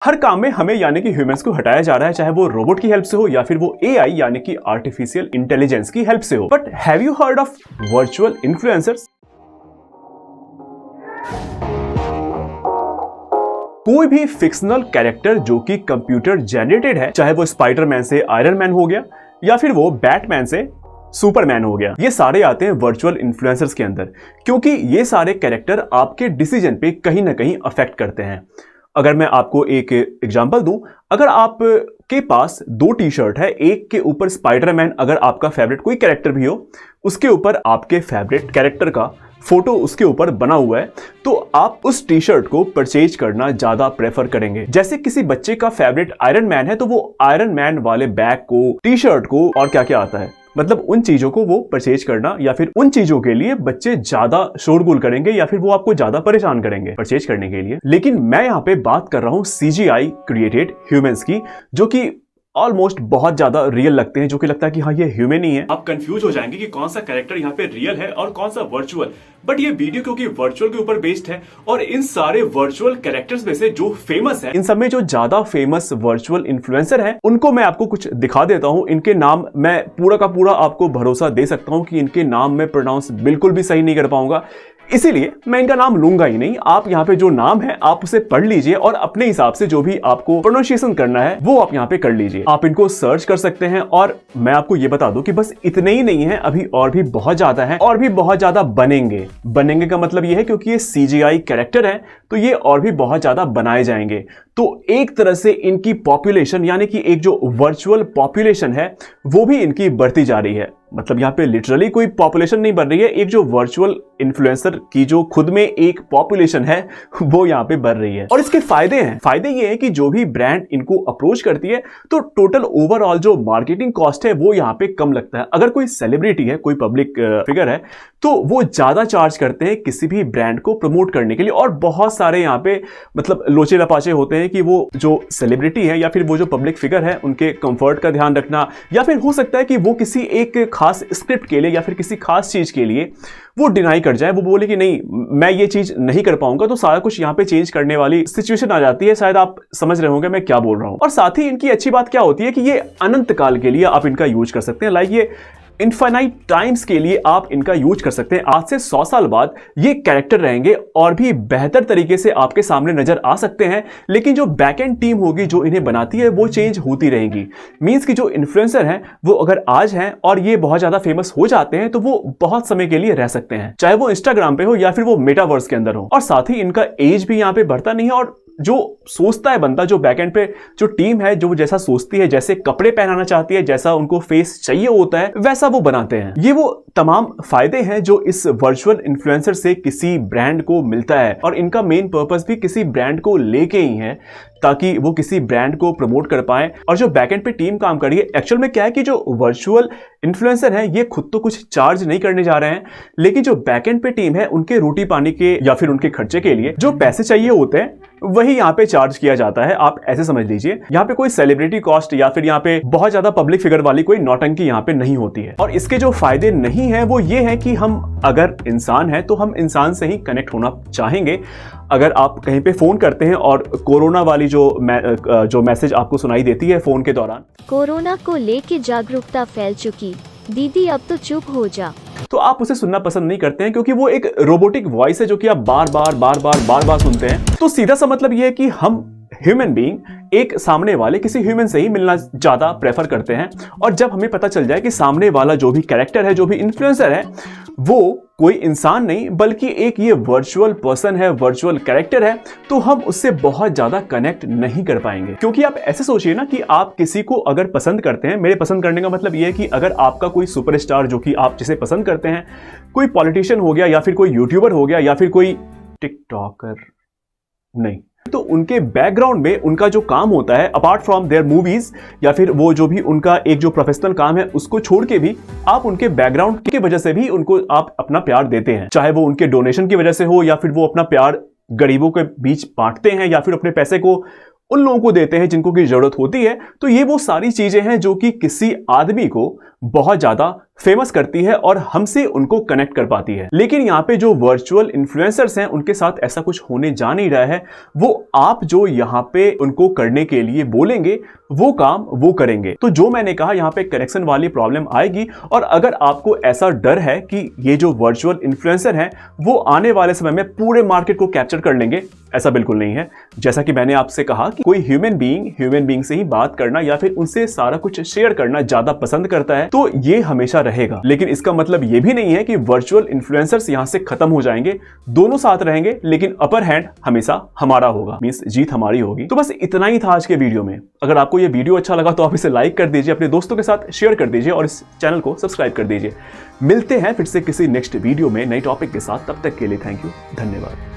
हर काम में हमें यानी कि ह्यूमंस को हटाया जा रहा है, चाहे वो रोबोट की हेल्प से हो या फिर वो एआई यानी कि आर्टिफिशियल इंटेलिजेंस की हेल्प से हो। But have you heard of virtual influencers? कोई भी फिक्शनल कैरेक्टर जो कि कंप्यूटर जनरेटेड है, चाहे वो स्पाइडरमैन से आयरन मैन हो गया या फिर वो बैटमैन से सुपरमैन हो गया, ये सारे आते हैं वर्चुअल इन्फ्लुएंसर्स के अंदर, क्योंकि ये सारे कैरेक्टर आपके डिसीजन पे कहीं ना कहीं अफेक्ट करते हैं। अगर मैं आपको एक एग्जांपल दूं, अगर आप के पास दो टी शर्ट है, एक के ऊपर स्पाइडरमैन अगर आपका फेवरेट कोई कैरेक्टर भी हो, उसके ऊपर आपके फेवरेट कैरेक्टर का फोटो उसके ऊपर बना हुआ है, तो आप उस टी शर्ट को परचेज करना ज्यादा प्रेफर करेंगे। जैसे किसी बच्चे का फेवरेट आयरन मैन है, तो वो आयरन मैन वाले बैग को, टी शर्ट को और क्या क्या आता है, मतलब उन चीजों को वो परचेज करना या फिर उन चीजों के लिए बच्चे ज्यादा शोरगुल करेंगे या फिर वो आपको ज्यादा परेशान करेंगे परचेज करने के लिए। लेकिन मैं यहाँ पे बात कर रहा हूँ सीजीआई क्रिएटेड ह्यूमंस की, जो कि ऑलमोस्ट बहुत ज्यादा रियल लगते हैं, जो कि लगता है कि हाँ ये ह्यूमन ही है। आप कंफ्यूज हो जाएंगे कि कौन सा कैरेक्टर यहाँ पे रियल है और कौन सा वर्चुअल। बट ये वीडियो क्योंकि वर्चुअल के ऊपर बेस्ड है और इन सारे वर्चुअल कैरेक्टर्स में से जो फेमस है, इन सब में जो ज्यादा फेमस वर्चुअल इन्फ्लुएंसर हैं, उनको मैं आपको कुछ दिखा देता हूँ। इनके नाम मैं पूरा का पूरा आपको भरोसा दे सकता हूँ कि इनके नाम मैं प्रोनाउंस बिल्कुल भी सही नहीं कर पाऊंगा, इसीलिए मैं इनका नाम लूंगा ही नहीं। आप यहाँ पे जो नाम है आप उसे पढ़ लीजिए और अपने हिसाब से जो भी आपको प्रोनाउंसिएशन करना है वो आप यहाँ पे कर लीजिए। आप इनको सर्च कर सकते हैं और मैं आपको ये बता दूं कि बस इतने ही नहीं है, अभी और भी बहुत ज्यादा है और भी बहुत ज्यादा बनेंगे। बनेंगे का मतलब ये है क्योंकि ये सीजीआई कैरेक्टर है तो ये और भी बहुत ज्यादा बनाए जाएंगे। तो एक तरह से इनकी पॉपुलेशन यानी कि एक जो वर्चुअल पॉपुलेशन है वो भी इनकी बढ़ती जा रही है। मतलब यहाँ पे लिटरली कोई पॉपुलेशन नहीं बन रही है, एक जो वर्चुअल इन्फ्लुएंसर की जो खुद में एक पॉपुलेशन है वो यहाँ पे बढ़ रही है। और इसके फायदे हैं, फायदे ये हैं कि जो भी ब्रांड इनको अप्रोच करती है तो टोटल ओवरऑल जो मार्केटिंग कॉस्ट है वो यहाँ पे कम लगता है। अगर कोई सेलिब्रिटी है, कोई पब्लिक फिगर है, तो वो ज्यादा चार्ज करते हैं किसी भी ब्रांड को प्रमोट करने के लिए। और बहुत सारे यहाँ पे मतलब लोचे लपाचे होते हैं कि वो जो सेलिब्रिटी है या फिर वो जो पब्लिक फिगर है उनके कंफर्ट का ध्यान रखना, या फिर हो सकता है कि वो किसी एक खास स्क्रिप्ट के लिए या फिर किसी खास चीज के लिए वो डिनाई कर जाए, वो बोले कि नहीं मैं ये चीज नहीं कर पाऊंगा, तो सारा कुछ यहाँ पे चेंज करने वाली सिचुएशन आ जाती है। शायद आप समझ रहे होंगे मैं क्या बोल रहा हूं। और साथ ही इनकी अच्छी बात क्या होती है कि ये अनंत काल के लिए आप इनका यूज कर सकते हैं। लाइक ये इनफाइनाइट टाइम्स के लिए आप इनका यूज कर सकते हैं। आज से 100 साल बाद ये कैरेक्टर रहेंगे और भी बेहतर तरीके से आपके सामने नजर आ सकते हैं, लेकिन जो बैकएंड टीम होगी जो इन्हें बनाती है वो चेंज होती रहेगी। मींस कि जो इन्फ्लुएंसर हैं वो अगर आज हैं और ये बहुत ज्यादा फेमस हो जाते हैं तो वो बहुत समय के लिए रह सकते हैं, चाहे वो इंस्टाग्राम पे हो या फिर वो मेटावर्स के अंदर हो। और साथ ही इनका एज भी यहाँ पे बढ़ता नहीं है और जो सोचता है बंदा, जो बैकएंड पे जो टीम है जो जैसा सोचती है, जैसे कपड़े पहनाना चाहती है, जैसा उनको फेस चाहिए होता है वैसा वो बनाते हैं। ये वो तमाम फायदे हैं जो इस वर्चुअल इन्फ्लुएंसर से किसी ब्रांड को मिलता है। और इनका मेन पर्पस भी किसी ब्रांड को लेके ही है ताकि वो किसी ब्रांड को प्रमोट कर पाए। और जो बैकएंड पे टीम काम कर रही है, एक्चुअल में क्या है कि जो वर्चुअल इन्फ्लुएंसर है ये खुद तो कुछ चार्ज नहीं करने जा रहे हैं, लेकिन जो बैकएंड पे टीम है उनके रोटी पानी के या फिर उनके खर्चे के लिए जो पैसे चाहिए होते हैं वही यहाँ पे चार्ज किया जाता है। आप ऐसे समझ लीजिए, यहाँ पे कोई सेलिब्रिटी कॉस्ट या फिर यहाँ पे बहुत ज्यादा पब्लिक फिगर वाली कोई नौटंकी यहाँ पे नहीं होती है। और इसके जो फायदे नहीं है वो ये है कि हम अगर इंसान है तो हम इंसान से ही कनेक्ट होना चाहेंगे। अगर आप कहीं पे फोन करते हैं और कोरोना वाली जो मैसेज आपको सुनाई देती है फोन के दौरान, कोरोना को लेके जागरूकता फैल चुकी, दीदी अब तो चुप हो जा, तो आप उसे सुनना पसंद नहीं करते हैं क्योंकि वो एक रोबोटिक वॉइस है जो कि आप बार बार सुनते हैं। तो सीधा सा मतलब ये है कि हम ह्यूमन बीइंग एक सामने वाले किसी ह्यूमन से ही मिलना ज्यादा प्रेफर करते हैं। और जब हमें पता चल जाए कि सामने वाला जो भी कैरेक्टर है, जो भी इन्फ्लुएंसर है, वो कोई इंसान नहीं बल्कि एक ये वर्चुअल पर्सन है, वर्चुअल कैरेक्टर है, तो हम उससे बहुत ज्यादा कनेक्ट नहीं कर पाएंगे। क्योंकि आप ऐसे सोचिए ना कि आप किसी को अगर पसंद करते हैं, मेरे पसंद करने का मतलब ये है कि अगर आपका कोई सुपरस्टार जो कि आप जिसे पसंद करते हैं, कोई पॉलिटिशियन हो गया या फिर कोई यूट्यूबर हो गया या फिर कोई टिकटॉकर, नहीं तो उनके बैकग्राउंड में उनका जो काम होता है अपार्ट फ्रॉम देयर मूवीज या फिर वो जो भी उनका एक जो प्रोफेशनल काम है उसको छोड़ के भी आप उनके बैकग्राउंड की वजह से भी उनको आप अपना प्यार देते हैं। चाहे वो उनके डोनेशन की वजह से हो या फिर वो अपना प्यार गरीबों के बीच बांटते हैं या फिर अपने पैसे को उन लोगों को देते हैं जिनको की जरूरत होती है। तो ये वो सारी चीजें हैं जो कि किसी आदमी को बहुत ज्यादा फेमस करती है और हमसे उनको कनेक्ट कर पाती है। लेकिन यहाँ पे जो वर्चुअल इन्फ्लुएंसर्स हैं उनके साथ ऐसा कुछ होने जा नहीं रहा है। वो आप जो यहाँ पे उनको करने के लिए बोलेंगे वो काम वो करेंगे। तो जो मैंने कहा यहाँ पे कनेक्शन वाली प्रॉब्लम आएगी। और अगर आपको ऐसा डर है कि ये जो वर्चुअल इन्फ्लुएंसर हैं वो आने वाले समय में पूरे मार्केट को कैप्चर कर लेंगे, ऐसा बिल्कुल नहीं है। जैसा कि मैंने आपसे कहा कि कोई ह्यूमन बीइंग से ही बात करना या फिर उनसे सारा कुछ शेयर करना ज्यादा पसंद करता है, तो ये हमेशा रहेगा। लेकिन इसका मतलब ये भी नहीं है कि वर्चुअल इन्फ्लुएंसर्स यहां से खत्म हो जाएंगे। दोनों साथ रहेंगे लेकिन अपर हैंड हमेशा हमारा होगा, मींस जीत हमारी होगी। तो बस इतना ही था आज के वीडियो में। अगर आपको ये वीडियो अच्छा लगा तो आप इसे लाइक कर दीजिए, अपने दोस्तों के साथ शेयर कर दीजिए और इस चैनल को सब्सक्राइब कर दीजिए। मिलते हैं फिर से किसी नेक्स्ट वीडियो में नए टॉपिक के साथ। तब तक के लिए थैंक यू, धन्यवाद।